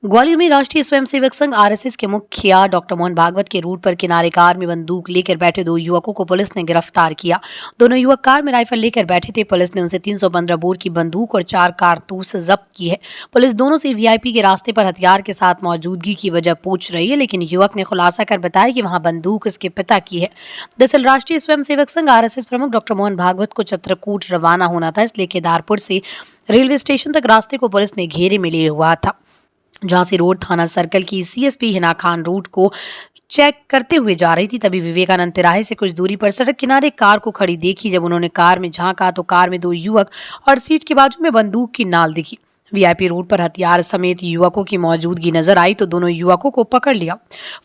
ग्वालियर में राष्ट्रीय स्वयंसेवक संघ आरएसएस के मुखिया डॉक्टर मोहन भागवत के रूट पर किनारे कार में बंदूक लेकर बैठे दो युवकों को पुलिस ने गिरफ्तार किया। दोनों युवक कार में राइफल लेकर बैठे थे। पुलिस ने उनसे 315 बोर की बंदूक और 4 कारतूस जब्त की है। पुलिस दोनों से वीआईपी के रास्ते पर हथियार के साथ मौजूदगी की वजह पूछ रही है, लेकिन युवक ने खुलासा कर बताया कि वहां बंदूक उसके पिता की है। दरअसल राष्ट्रीय स्वयंसेवक संघ आरएसएस प्रमुख डॉक्टर मोहन भागवत को चित्रकूट रवाना होना था, इसलिए केदारपुर से रेलवे स्टेशन तक रास्ते को पुलिस ने घेरे में लिया हुआ था। झांसी रोड थाना सर्कल की सीएसपी हिना खान रूट को चेक करते हुए जा रही थी, तभी विवेकानंद तिराहे से कुछ दूरी पर सड़क किनारे कार को खड़ी देखी। जब उन्होंने कार में झांका तो कार में 2 युवक और सीट के बाजू में बंदूक की नाल दिखी। वीआईपी रोड पर हथियार समेत युवकों की मौजूदगी नजर आई तो दोनों युवकों को पकड़ लिया।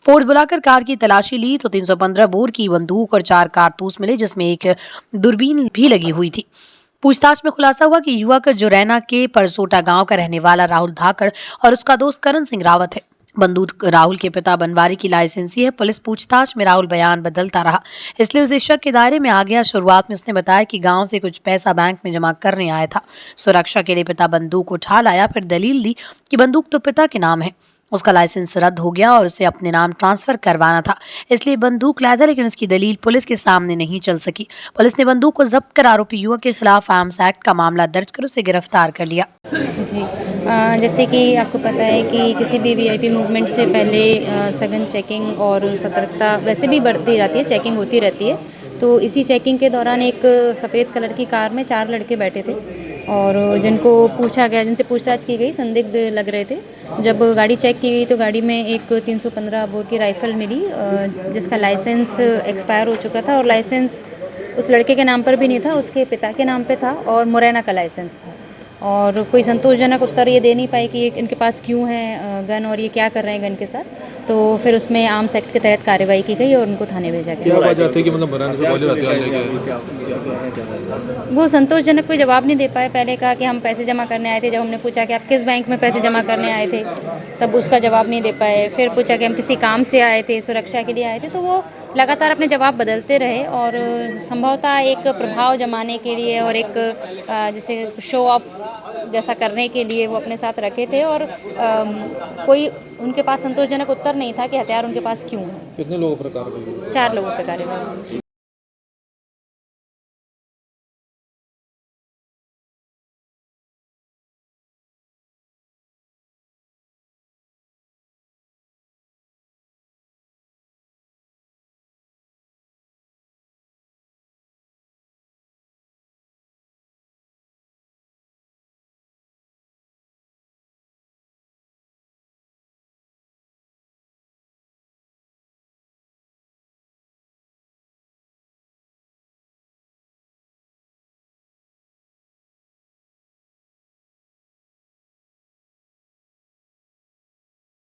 फोर्स बुलाकर कार की तलाशी ली तो 315 बोर की बंदूक और 4 कारतूस मिले, जिसमें एक दूरबीन भी लगी हुई थी। पूछताछ में खुलासा हुआ कि युवक जुरैना के परसोटा गांव का रहने वाला राहुल धाकड़ और उसका दोस्त करण सिंह रावत है। बंदूक राहुल के पिता बनवारी की लाइसेंसी है। पुलिस पूछताछ में राहुल बयान बदलता रहा, इसलिए उसे शक के दायरे में आ गया। शुरुआत में उसने बताया कि गांव से कुछ पैसा बैंक में जमा करने आया था। सुरक्षा के लिए पिता बंदूक उठा लाया, फिर दलील दी कि बंदूक तो पिता के नाम है, उसका लाइसेंस रद्द हो गया और उसे अपने नाम ट्रांसफर करवाना था, इसलिए बंदूक लाया था, लेकिन उसकी दलील पुलिस के सामने नहीं चल सकी। पुलिस ने बंदूक को जब्त कर आरोपी युवक के खिलाफ आर्म्स एक्ट का मामला दर्ज कर उसे गिरफ्तार कर लिया। जी जैसे कि आपको पता है कि किसी भी वीआईपी मूवमेंट से पहले सघन चेकिंग और सतर्कता वैसे भी बढ़ती जाती है, चेकिंग होती रहती है। तो इसी चेकिंग के दौरान एक सफ़ेद कलर की कार में 4 लड़के बैठे थे और जिनको पूछा गया, जिनसे पूछताछ की गई, संदिग्ध लग रहे थे। जब गाड़ी चेक की गई तो गाड़ी में एक 315 बोर की राइफ़ल मिली, जिसका लाइसेंस एक्सपायर हो चुका था और लाइसेंस उस लड़के के नाम पर भी नहीं था, उसके पिता के नाम पे था और मुरैना का लाइसेंस था। और कोई संतोषजनक उत्तर ये दे नहीं पाए कि इनके पास क्यों है गन और ये क्या कर रहे हैं गन के साथ। तो फिर उसमें आर्म्स एक्ट के तहत कार्रवाई की गई और उनको थाने भेजा गया। क्या वजह थी कि मतलब मुरैना से गोली हथियार लेके? वो संतोषजनक कोई जवाब नहीं दे पाए। पहले कहा कि हम पैसे जमा करने आए थे। जब हमने पूछा कि आप किस बैंक में पैसे जमा करने आए थे, तब उसका जवाब नहीं दे पाए। फिर पूछा कि हम किसी काम से आए थे, सुरक्षा के लिए आए थे। तो वो लगातार अपने जवाब बदलते रहे और संभवतः एक प्रभाव जमाने के लिए और एक जैसे शो ऑफ जैसा करने के लिए वो अपने साथ रखे थे और कोई उनके पास संतोषजनक उत्तर नहीं था कि हथियार उनके पास क्यों है। कितने लोगों पर कार्रवाई हुई? 4 लोगों पर कार्रवाई।